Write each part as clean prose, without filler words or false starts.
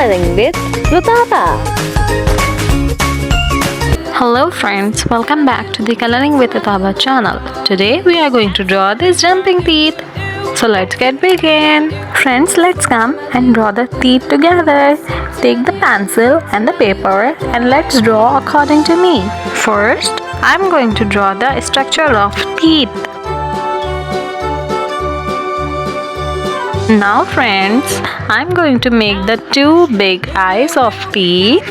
Coloring with Rutaba. Hello friends, welcome back to the Coloring with Rutaba channel. Today we are going to draw these jumping teeth. So let's get begin. Friends, let's come and draw the teeth together. Take the pencil and the paper and let's draw according to me. First, I'm going to draw the structure of teeth. Now friends, I'm going to make the two big eyes of teeth.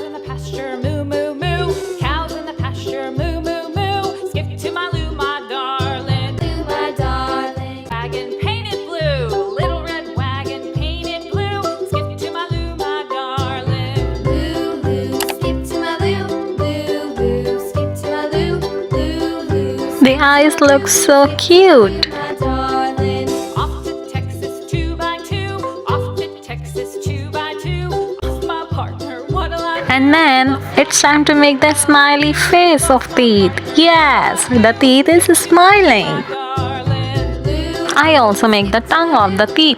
The eyes look so cute. And then it's time to make the smiley face of teeth. Yes, the teeth is smiling. I also make the tongue of the teeth.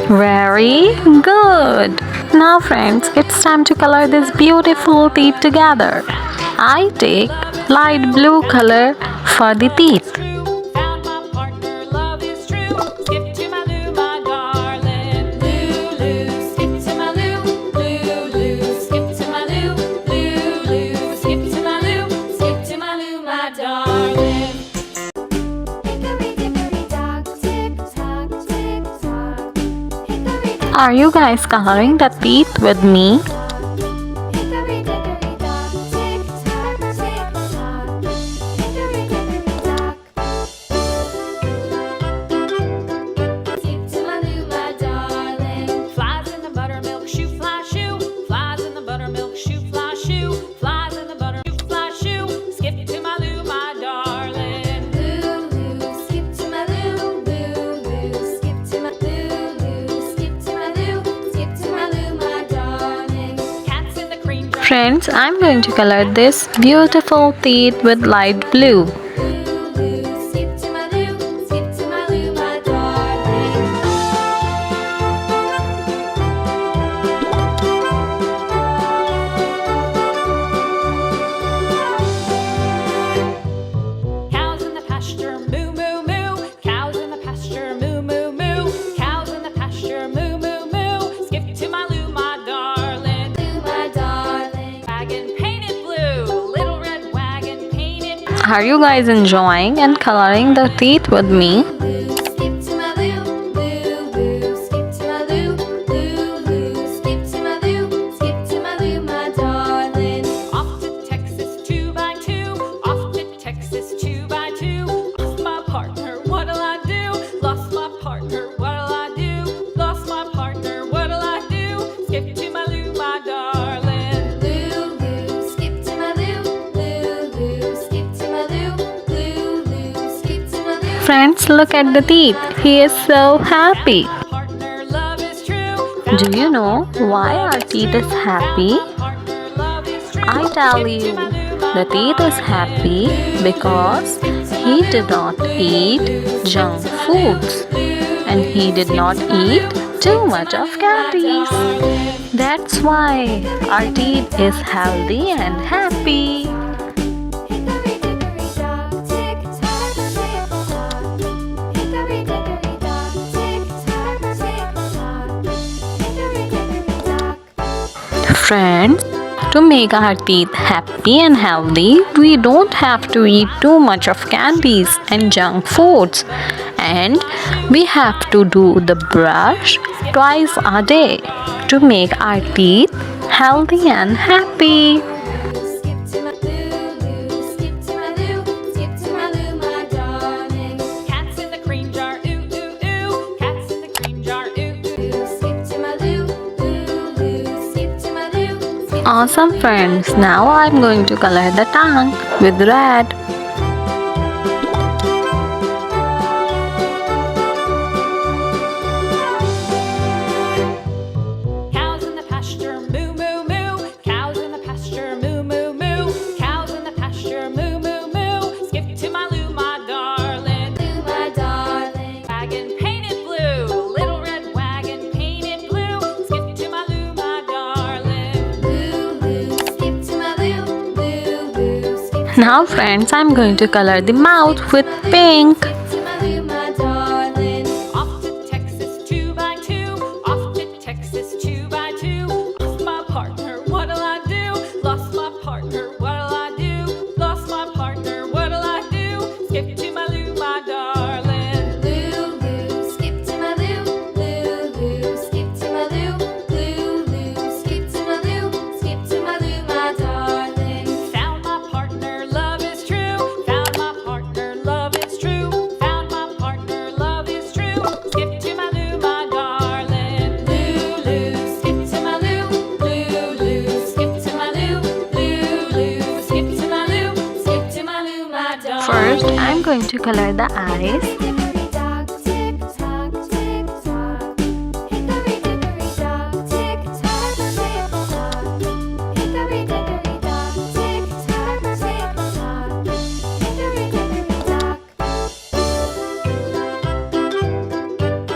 Very good. Now friends, it's time to color this beautiful teeth together. I take light blue color for the teeth. Are you guys coloring the teeth with me? Friends, I'm going to color this beautiful teeth with light blue. Are you guys enjoying and coloring the teeth with me? Friends, look at the teeth. He is so happy. Do you know why our teeth is happy? I tell you, the teeth is happy because he did not eat junk foods and he did not eat too much of candies. That's why our teeth is healthy and happy. Friends, to make our teeth happy and healthy, we don't have to eat too much of candies and junk foods. And we have to do the brush twice a day to make our teeth healthy and happy. Awesome friends, now I'm going to color the tongue with red. Wagon painted blue, little red wagon painted blue. Skip to my loo, my darling. Now friends, I'm going to color the mouth with pink. Off to Texas 2x2, off to Texas 2x2. Lost my partner, what'll I do? Lost my partner, what'll I do? Lost my partner, what'll I do? Skip to my Lou, my darling. Lulu, skip to my Lou, Lulu, skip to my Lou, Lulu, skip to my Lou, skip to my Lou, my darling. Found my partner, love is true. Found my partner, love is true. Found my partner, love is true. Skip to my Lou, my darling. Lulu, skip to my Lou, Lulu, skip to my Lou, Lulu, skip to my Lou, skip to my Lou, my darling. First, I'm going to color the eyes. Hickory-dock, tick-tock, tick-tock. Hickory-dickory-dock, tick-tock, tick-tock. Hickory-dickory-dock, tick-tock, tick-tock. Hickory-dickory-dock.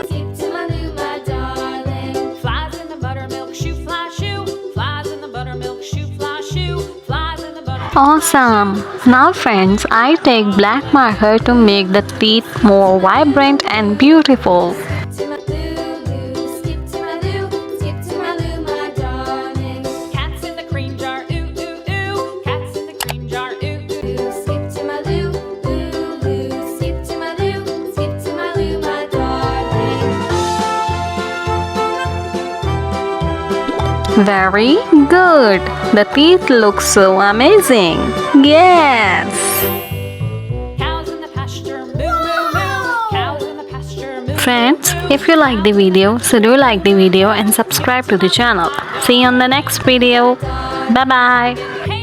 Skip to my Lou, my darling. Flies in the buttermilk shoe, fly shoe. Flies in the buttermilk shoe, fly shoe. Flies in the buttermilk. Awesome! Now friends, I take black marker to make the teeth more vibrant and beautiful. To my Lulu, skip to my Lou, skip to my Lou, my darling. Cats in the cream jar, ooh, ooh, ooh. Cats in the cream jar, ooh, ooh. Skip to my Lou, Lulu, skip to my Lou, skip to my Lou, my darling. Very good! The teeth look so amazing! Yes! Cows in the pasture, moo, moo, moo. Cows in the pasture, moo. Friends, if you like the video, so do like the video and subscribe to the channel. See you on the next video. Bye bye! Hey,